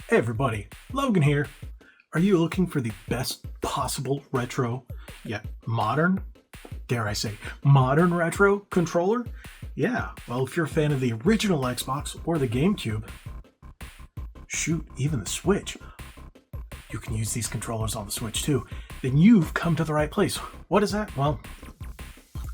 Hey everybody, Logan here. Are you looking for the best possible retro, yet modern, dare I say, modern retro controller? Yeah, well, if you're a fan of the original Xbox or the GameCube, shoot, even the Switch, you can use these controllers on the Switch too, then you've come to the right place. What is that? Well,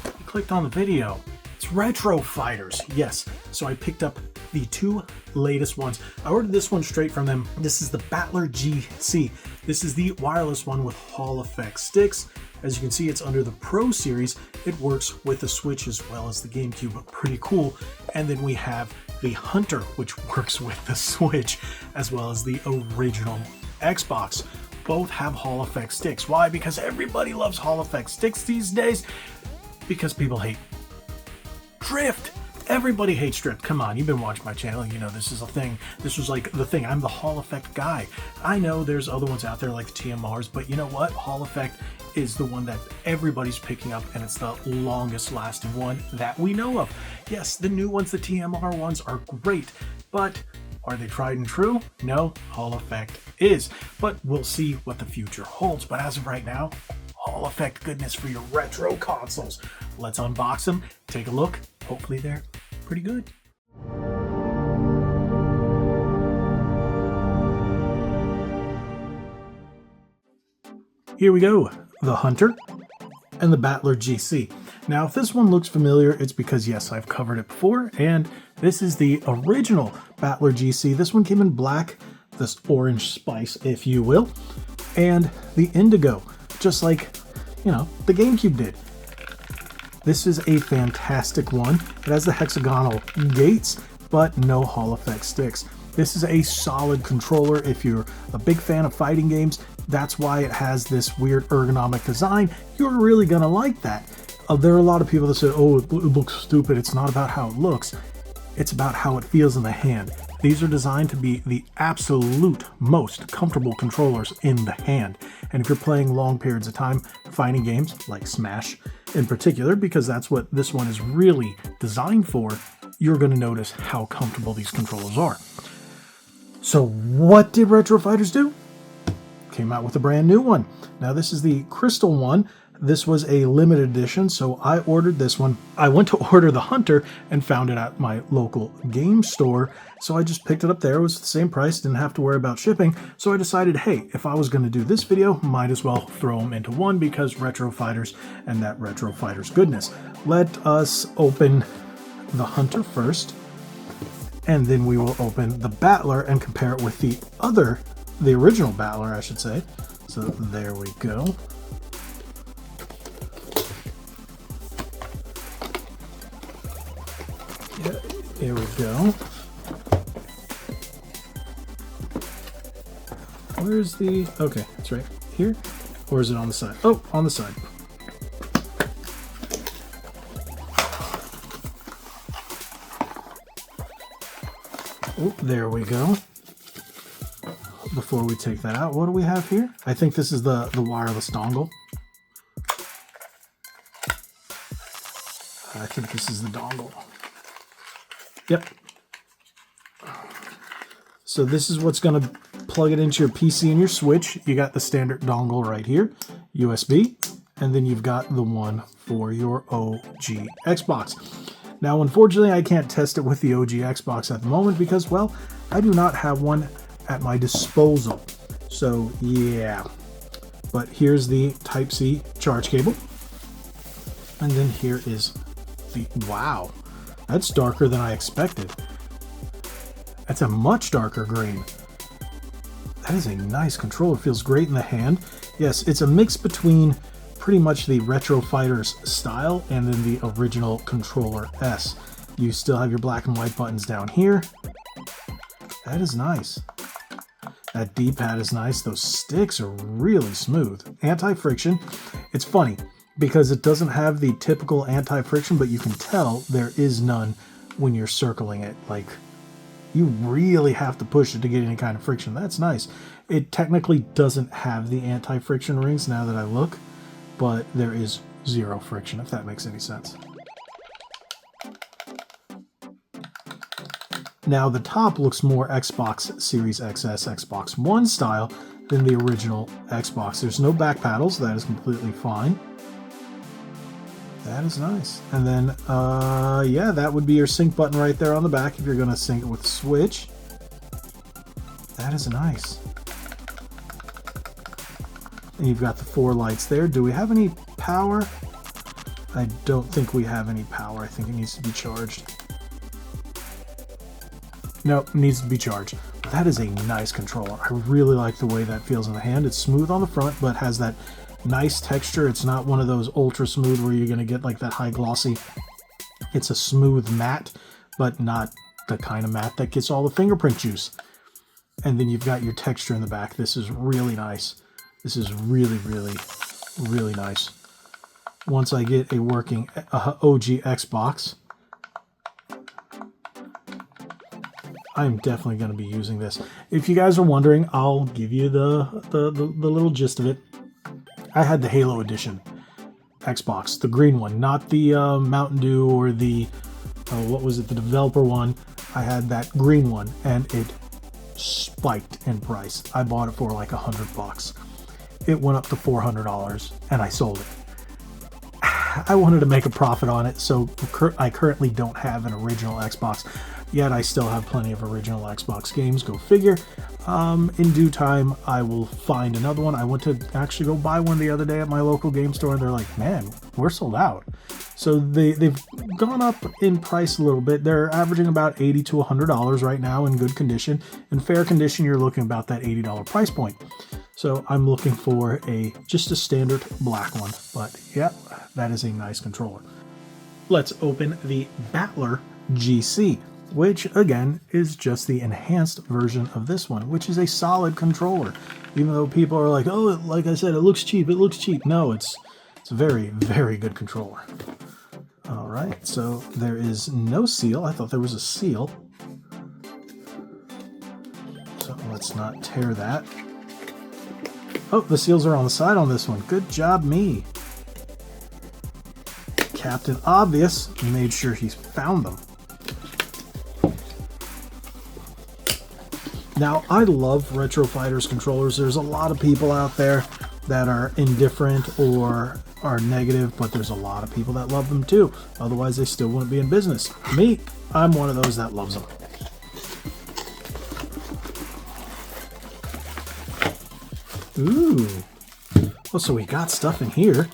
you clicked on the video. It's Retro Fighters, yes. So I picked up the two latest ones. I ordered this one straight from them. This is the Batler GC. This is the wireless one with Hall effect sticks. As you can see, it's under the Pro series. It works with the Switch as well as the GameCube. Pretty cool. And then we have the Hunter, which works with the Switch as well as the original Xbox. Both have Hall effect sticks. Why? Because everybody loves Hall effect sticks these days. Because people hate drift. Everybody hates drift. Come on, you've been watching my channel. You know this is a thing. This was like the thing. I'm the Hall effect guy. I know there's other ones out there like the TMRs, but you know what? Hall effect is the one that everybody's picking up, and it's the longest lasting one that we know of. Yes, the new ones, the TMR ones, are great, but are they tried and true? No, Hall effect is. But we'll see what the future holds. But as of right now, Hall effect goodness for your retro consoles. Let's unbox them, take a look. Hopefully they're pretty good. Here we go, the Hunter and the Batler GC. Now, if this one looks familiar, it's because, yes, I've covered it before, and this is the original Batler GC. This one came in black, this orange spice, if you will, and the indigo, just like, you know, the GameCube did. This is a fantastic one. It has the hexagonal gates, but no Hall effect sticks. This is a solid controller if you're a big fan of fighting games. That's why it has this weird ergonomic design. You're really gonna like that. There are a lot of people that say, oh, it looks stupid. It's not about how it looks. It's about how it feels in the hand. These are designed to be the absolute most comfortable controllers in the hand. And if you're playing long periods of time, fighting games like Smash in particular, because that's what this one is really designed for, you're going to notice how comfortable these controllers are. So what did Retro Fighters do? Came out with a brand new one. Now this is the Crystal one. This was a limited edition, so I ordered this one. I went to order the Hunter and found it at my local game store, so I just picked it up there. It was the same price, didn't have to worry about shipping, so I decided, hey, if I was going to do this video, might as well throw them into one because Retro Fighters and that Retro Fighters goodness. Let us open the Hunter first, and then we will open the Battler and compare it with the original Battler, I should say. So there we go. Yeah, here we go. Where's the... Okay, it's right here. Or is it on the side? Oh, on the side. Oh, there we go. Before we take that out, what do we have here? I think this is the wireless dongle. I think this is the dongle. Yep. So this is what's going to plug it into your PC and your Switch. You got the standard dongle right here, USB, and then you've got the one for your OG Xbox. Now, unfortunately, I can't test it with the OG Xbox at the moment because, well, I do not have one at my disposal. So, yeah. But here's the Type-C charge cable. And then here is the... Wow. That's darker than I expected. That's a much darker green. That is a nice controller. Feels great in the hand. Yes, it's a mix between pretty much the Retro Fighters style and then the original Controller S. You still have your black and white buttons down here. That is nice. That D-pad is nice. Those sticks are really smooth. Anti-friction. It's funny because it doesn't have the typical anti-friction, but you can tell there is none when you're circling it. Like, you really have to push it to get any kind of friction. That's nice. It technically doesn't have the anti-friction rings now that I look, but there is zero friction, if that makes any sense. Now the top looks more Xbox Series XS, Xbox One style than the original Xbox. There's no back paddles, that is completely fine. That is nice. And then, yeah, that would be your sync button right there on the back if you're going to sync it with Switch. That is nice. And you've got the 4 lights there. Do we have any power? I don't think we have any power. I think it needs to be charged. Nope, it needs to be charged. That is a nice controller. I really like the way that feels in the hand. It's smooth on the front, but has that nice texture. It's not one of those ultra smooth where you're going to get like that high glossy. It's a smooth matte, but not the kind of matte that gets all the fingerprint juice. And then you've got your texture in the back. This is really nice. This is really, really, really nice. Once I get a working OG Xbox, I'm definitely going to be using this. If you guys are wondering, I'll give you the little gist of it. I had the Halo Edition Xbox, the green one, not the Mountain Dew or the, what was it, the developer one. I had that green one, and it spiked in price. I bought it for like $100. It went up to $400, and I sold it. I wanted to make a profit on it, so I currently don't have an original Xbox. Yet I still have plenty of original Xbox games, go figure. In due time, I will find another one. I went to actually go buy one the other day at my local game store, and they're like, man, we're sold out. So they've gone up in price a little bit. They're averaging about $80 to $100 right now in good condition. In fair condition, you're looking about that $80 price point. So I'm looking for just a standard black one. But yeah, that is a nice controller. Let's open the Battler GC, which again is just the enhanced version of this one, which is a solid controller. Even though people are like, oh, like I said, it looks cheap, it looks cheap. No, it's a very, very good controller. All right, so there is no seal. I thought there was a seal. So let's not tear that. Oh, the seals are on the side on this one. Good job, me. Captain Obvious made sure he found them. Now, I love Retro Fighters controllers. There's a lot of people out there that are indifferent or are negative, but there's a lot of people that love them too. Otherwise, they still wouldn't be in business. Me, I'm one of those that loves them. Ooh. Oh, so we got stuff in here.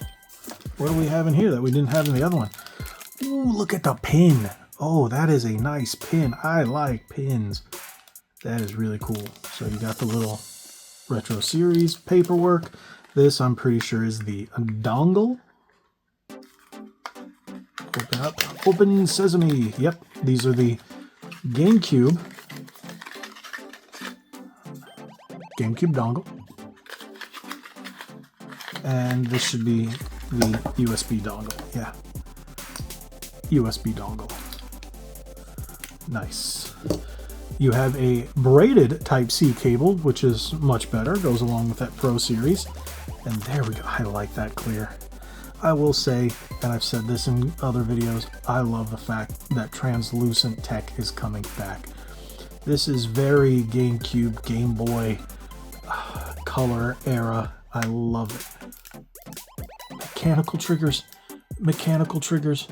What do we have in here that we didn't have in the other one? Ooh, look at the pin. Oh, that is a nice pin. I like pins. That is really cool. So you got the little Retro Series paperwork. This, I'm pretty sure, is the dongle. Open up. Open sesame. Yep, these are the GameCube dongle. And this should be the USB dongle. Yeah. USB dongle. Nice. You have a braided Type-C cable, which is much better. Goes along with that Pro Series. And there we go. I like that clear. I will say, and I've said this in other videos, I love the fact that translucent tech is coming back. This is very GameCube, Game Boy color era. I love it. Mechanical triggers. Mechanical triggers.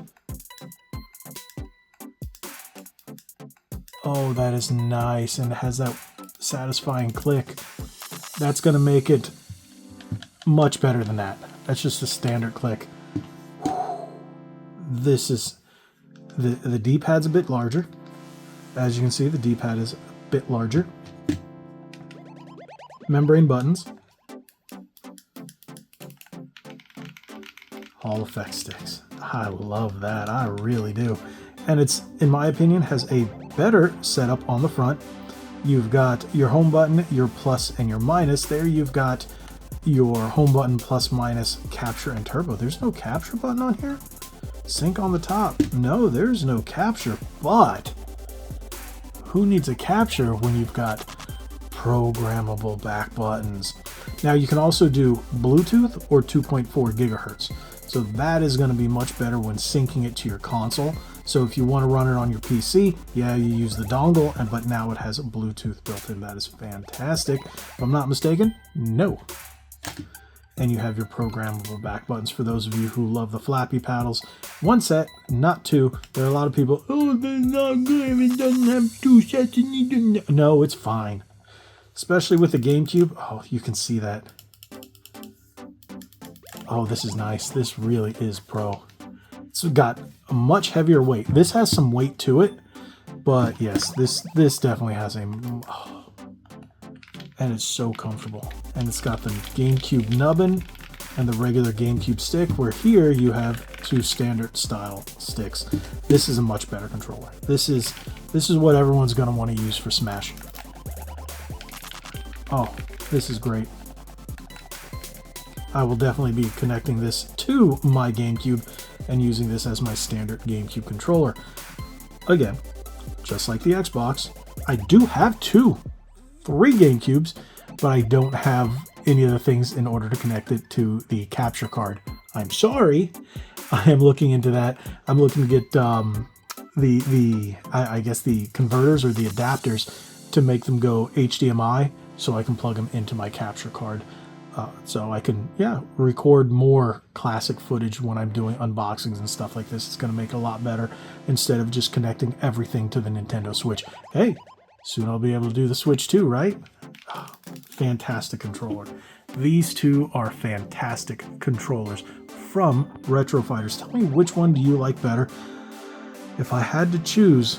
Oh, that is nice, and it has that satisfying click. That's going to make it much better than that. That's just a standard click. This is... The D-pad's a bit larger. As you can see, the D-pad is a bit larger. Membrane buttons. Hall effect sticks. I love that. I really do. And it's, in my opinion, has a better setup on the front. You've got your home button, your plus and your minus. There you've got your home button, plus, minus, capture, and turbo. There's no capture button on here? Sync on the top. No, there's no capture, but who needs a capture when you've got programmable back buttons? Now you can also do Bluetooth or 2.4 gigahertz. So that is going to be much better when syncing it to your console. So if you want to run it on your PC, yeah, you use the dongle, but now it has a Bluetooth built in. That is fantastic. If I'm not mistaken, no. And you have your programmable back buttons for those of you who love the flappy paddles. One set, not two. There are a lot of people, oh, that's not good. It doesn't have two sets. No, it's fine. Especially with the GameCube. Oh, you can see that. Oh, this is nice. This really is pro. It's got a much heavier weight. This has some weight to it, but yes, this definitely has a... Oh, and it's so comfortable. And it's got the GameCube nubbin and the regular GameCube stick, where here you have two standard style sticks. This is a much better controller. This is what everyone's going to want to use for Smash. Oh, this is great. I will definitely be connecting this to my GameCube and using this as my standard GameCube controller. Again, just like the Xbox, I do have three GameCubes, but I don't have any of the things in order to connect it to the capture card. I'm sorry. I am looking into that. I'm looking to get I guess the converters or the adapters to make them go HDMI, so I can plug them into my capture card. So I can, record more classic footage when I'm doing unboxings and stuff like this. It's going to make it a lot better instead of just connecting everything to the Nintendo Switch. Hey, soon I'll be able to do the Switch too, right? Oh, fantastic controller. These two are fantastic controllers from Retro Fighters. Tell me, which one do you like better? If I had to choose,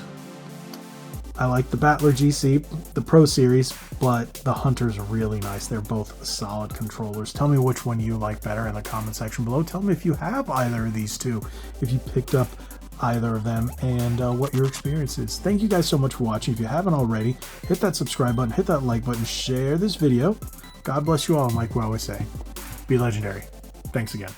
I like the Batler GC, the Pro Series, but the Hunter's are really nice. They're both solid controllers. Tell me which one you like better in the comment section below. Tell me if you have either of these two, if you picked up either of them, and what your experience is. Thank you guys so much for watching. If you haven't already, hit that subscribe button, hit that like button, share this video. God bless you all, and like we always say, be legendary. Thanks again.